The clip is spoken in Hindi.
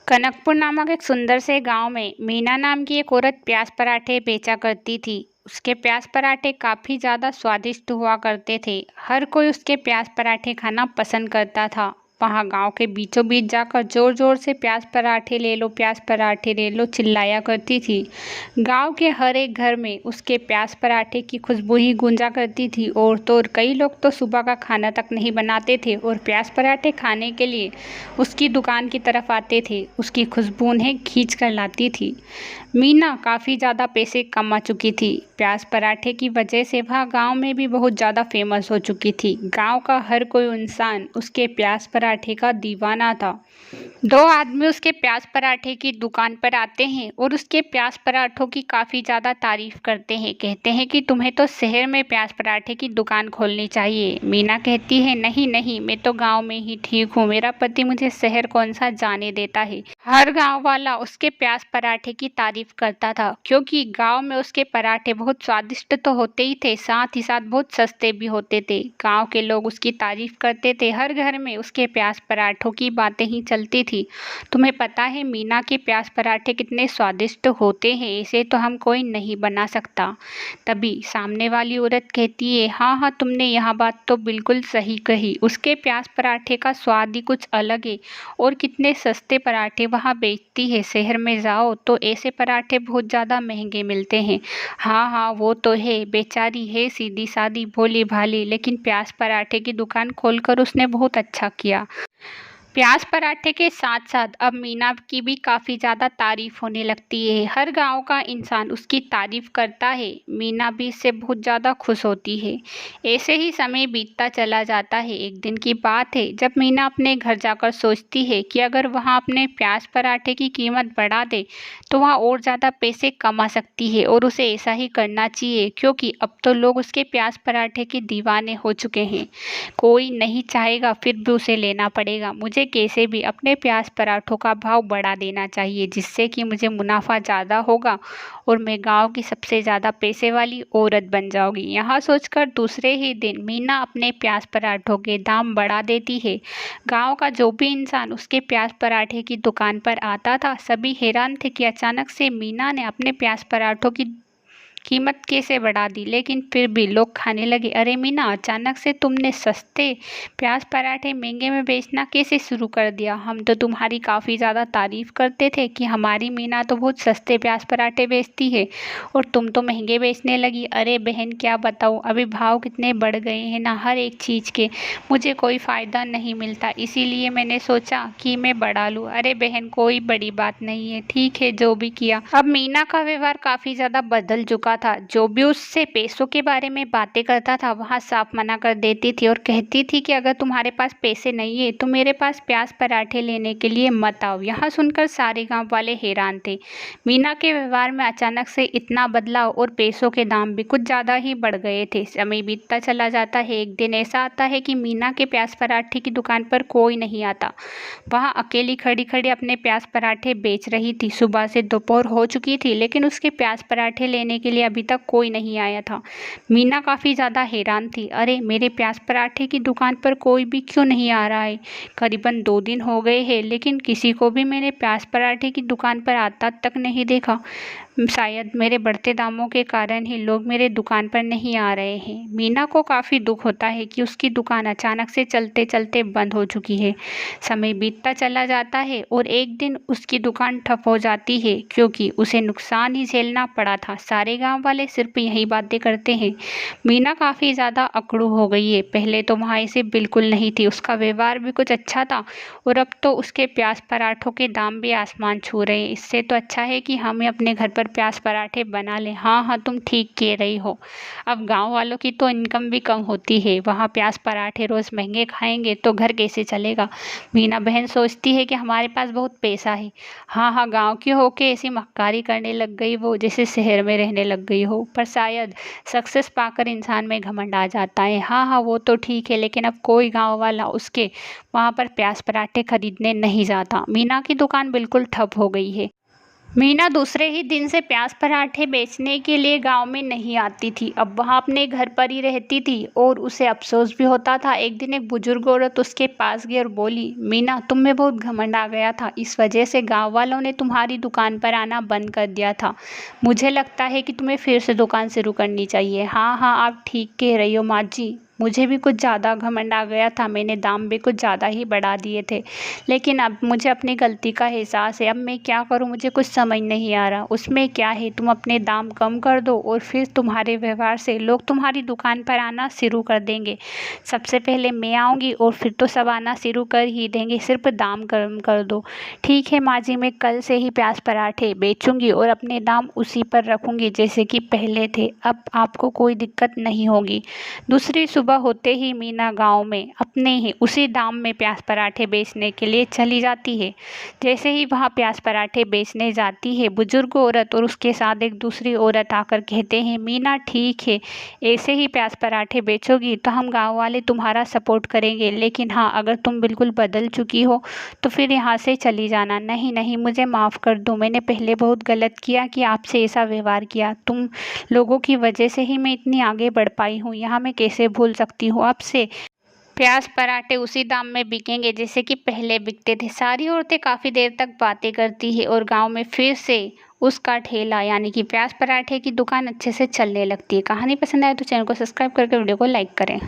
कनकपुर नामक एक सुंदर से गांव में मीना नाम की एक औरत प्याज पराठे बेचा करती थी। उसके प्याज पराठे काफ़ी ज़्यादा स्वादिष्ट हुआ करते थे। हर कोई उसके प्याज पराठे खाना पसंद करता था। वहाँ गांव के बीचों बीच जाकर ज़ोर ज़ोर से प्याज पराठे ले लो, प्याज पराठे ले लो चिल्लाया करती थी। गांव के हर एक घर में उसके प्याज पराठे की खुशबू ही गूंजा करती थी। और तो और कई लोग तो सुबह का खाना तक नहीं बनाते थे और प्याज पराठे खाने के लिए उसकी दुकान की तरफ आते थे। उसकी खुशबू उन्हें खींच कर लाती थी। मीना काफ़ी ज़्यादा पैसे कमा चुकी थी। प्याज पराठे की वजह से वह गांव में भी बहुत ज़्यादा फेमस हो चुकी थी। गांव का हर कोई इंसान उसके प्याज पराठे का दीवाना था। दो आदमी उसके प्याज पराठे की दुकान पर आते हैं और उसके प्याज पराठों की काफ़ी ज़्यादा तारीफ करते हैं। कहते हैं कि तुम्हें तो शहर में प्याज पराठे की दुकान खोलनी चाहिए। मीना कहती है नहीं नहीं, मैं तो गांव में ही ठीक हूँ। मेरा पति मुझे शहर कौन सा जाने देता है। हर गांव वाला उसके प्याज पराठे की तारीफ करता था, क्योंकि गांव में उसके पराठे बहुत स्वादिष्ट तो होते ही थे, साथ ही साथ बहुत सस्ते भी होते थे। गांव के लोग उसकी तारीफ करते थे। हर घर में उसके प्याज पराठों की बातें ही चलती थी। तुम्हें पता है मीना के प्याज पराठे कितने स्वादिष्ट होते हैं, इसे तो हम कोई नहीं बना सकता। तभी सामने वाली औरत कहती है हाँ हाँ, तुमने यह बात तो बिल्कुल सही कही। उसके प्याज पराठे का स्वाद ही कुछ अलग है। और कितने सस्ते पराठे वहाँ बेचती है। शहर में जाओ तो ऐसे पराठे बहुत ज़्यादा महंगे मिलते हैं। हाँ हाँ, वो तो है, बेचारी है सीधी सादी भोली भाली, लेकिन प्याज पराठे की दुकान खोलकर उसने बहुत अच्छा किया। प्याज पराठे के साथ साथ अब मीना की भी काफ़ी ज़्यादा तारीफ होने लगती है। हर गांव का इंसान उसकी तारीफ करता है। मीना भी इससे बहुत ज़्यादा खुश होती है। ऐसे ही समय बीतता चला जाता है। एक दिन की बात है जब मीना अपने घर जाकर सोचती है कि अगर वहाँ अपने प्याज पराठे की कीमत बढ़ा दे तो वहाँ और ज़्यादा पैसे कमा सकती है। और उसे ऐसा ही करना चाहिए, क्योंकि अब तो लोग उसके प्याज पराठे के दीवाने हो चुके हैं। कोई नहीं चाहेगा फिर भी उसे लेना पड़ेगा। मुझे कैसे भी अपने प्याज पराठों का भाव बढ़ा देना चाहिए, जिससे कि मुझे मुनाफा ज़्यादा होगा और मैं गांव की सबसे ज़्यादा पैसे वाली औरत बन जाऊंगी। यहाँ सोचकर दूसरे ही दिन मीना अपने प्याज पराठों के दाम बढ़ा देती है। गांव का जो भी इंसान उसके प्याज पराठे की दुकान पर आता था, सभी हैरान थे कि अचानक से मीना ने अपने प्याज पराठों की कीमत कैसे बढ़ा दी। लेकिन फिर भी लोग खाने लगे। अरे मीना, अचानक से तुमने सस्ते प्याज पराठे महंगे में बेचना कैसे शुरू कर दिया? हम तो तुम्हारी काफ़ी ज़्यादा तारीफ करते थे कि हमारी मीना तो बहुत सस्ते प्याज पराठे बेचती है और तुम तो महंगे बेचने लगी। अरे बहन, क्या बताऊँ, अभी भाव कितने बढ़ गए हैं ना हर एक चीज़ के। मुझे कोई फ़ायदा नहीं मिलता, इसीलिए मैंने सोचा कि मैं बढ़ा लूँ। अरे बहन, कोई बड़ी बात नहीं है, ठीक है जो भी किया। अब मीना का व्यवहार काफ़ी ज़्यादा बदल चुका था। जो भी उससे पैसों के बारे में बातें करता था वहाँ साफ मना कर देती थी और कहती थी कि अगर तुम्हारे पास पैसे नहीं है तो मेरे पास प्याज पराठे लेने के लिए मत आओ। यह सुनकर सारे गांव वाले हैरान थे। मीना के व्यवहार में अचानक से इतना बदलाव और पैसों के दाम भी कुछ ज़्यादा ही बढ़ गए थे। समय बीतता चला जाता है। एक दिन ऐसा आता है कि मीना के प्याज पराठे की दुकान पर कोई नहीं आता। वहाँ अकेली खड़ी खड़ी अपने प्याज पराठे बेच रही थी। सुबह से दोपहर हो चुकी थी, लेकिन उसके प्याज पराठे लेने के लिए अभी तक कोई नहीं आया था। मीना काफ़ी ज़्यादा हैरान थी। अरे, मेरे प्याज पराठे की दुकान पर कोई भी क्यों नहीं आ रहा है? करीबन 2 दिन हो गए हैं, लेकिन किसी को भी मैंने प्याज पराठे की दुकान पर आता तक नहीं देखा। शायद मेरे बढ़ते दामों के कारण ही लोग मेरे दुकान पर नहीं आ रहे हैं। मीना को काफ़ी दुख होता है कि उसकी दुकान अचानक से चलते चलते बंद हो चुकी है। समय बीतता चला जाता है और एक दिन उसकी दुकान ठप हो जाती है, क्योंकि उसे नुकसान ही झेलना पड़ा था। सारे गांव वाले सिर्फ यही बातें करते हैं। मीना काफ़ी ज़्यादा अकड़ू हो गई है। पहले तो वहाँ ऐसे बिल्कुल नहीं थी, उसका व्यवहार भी कुछ अच्छा था, और अब तो उसके प्याज पराठों के दाम भी आसमान छू रहे हैं। इससे तो अच्छा है कि हमें अपने घर पर प्याज पराठे बना लें। हाँ हाँ, तुम ठीक कह रही हो। अब गांव वालों की तो इनकम भी कम होती है, वहाँ प्याज पराठे रोज़ महंगे खाएंगे तो घर कैसे चलेगा? मीना बहन सोचती है कि हमारे पास बहुत पैसा है। हाँ हाँ, गांव की होके ऐसी मक्कारी करने लग गई वो, जैसे शहर में रहने लग गई हो। पर शायद सक्सेस पाकर इंसान में घमंड आ जाता है। हाँ हाँ, वो तो ठीक है, लेकिन अब कोई गांव वाला उसके वहाँ पर प्याज पराठे खरीदने नहीं जाता। मीना की दुकान बिल्कुल ठप हो गई है। मीना दूसरे ही दिन से प्याज पराठे बेचने के लिए गांव में नहीं आती थी। अब वह अपने घर पर ही रहती थी और उसे अफसोस भी होता था। एक दिन एक बुजुर्ग औरत उसके पास गई और बोली, मीना, तुम में बहुत घमंड आ गया था। इस वजह से गांव वालों ने तुम्हारी दुकान पर आना बंद कर दिया था। मुझे लगता है कि तुम्हें फिर से दुकान शुरू करनी चाहिए। हाँ हाँ, आप ठीक कह रही हो माँ जी। मुझे भी कुछ ज़्यादा घमंड आ गया था। मैंने दाम भी कुछ ज़्यादा ही बढ़ा दिए थे। लेकिन अब मुझे अपनी गलती का एहसास है। अब मैं क्या करूं, मुझे कुछ समझ नहीं आ रहा। उसमें क्या है, तुम अपने दाम कम कर दो और फिर तुम्हारे व्यवहार से लोग तुम्हारी दुकान पर आना शुरू कर देंगे। सबसे पहले मैं आऊँगी और फिर तो सब आना शुरू कर ही देंगे। सिर्फ दाम कम कर दो। ठीक है माँ जी, मैं कल से ही प्याज पराठे बेचूंगी और अपने दाम उसी पर रखूंगी जैसे कि पहले थे। अब आपको कोई दिक्कत नहीं होगी। दूसरी सुबह होते ही मीना गांव में अपने ही उसी दाम में प्याज पराठे बेचने के लिए चली जाती है। जैसे ही वहाँ प्याज पराठे बेचने जाती है, बुजुर्ग औरत और उसके साथ एक दूसरी औरत आकर कहते हैं, मीना ठीक है, ऐसे ही प्याज पराठे बेचोगी तो हम गांव वाले तुम्हारा सपोर्ट करेंगे। लेकिन हाँ, अगर तुम बिल्कुल बदल चुकी हो तो फिर यहाँ से चली जाना। नहीं नहीं, मुझे माफ़ कर दो। मैंने पहले बहुत गलत किया कि आपसे ऐसा व्यवहार किया। तुम लोगों की वजह से ही मैं इतनी आगे बढ़ पाई हूँ। यहाँ मैं कैसे भूल सकती हूँ आपसे। प्याज पराठे उसी दाम में बिकेंगे जैसे कि पहले बिकते थे। सारी औरतें काफ़ी देर तक बातें करती है और गांव में फिर से उसका ठेला यानी कि प्याज पराठे की दुकान अच्छे से चलने लगती है। कहानी पसंद आए तो चैनल को सब्सक्राइब करके वीडियो को लाइक करें।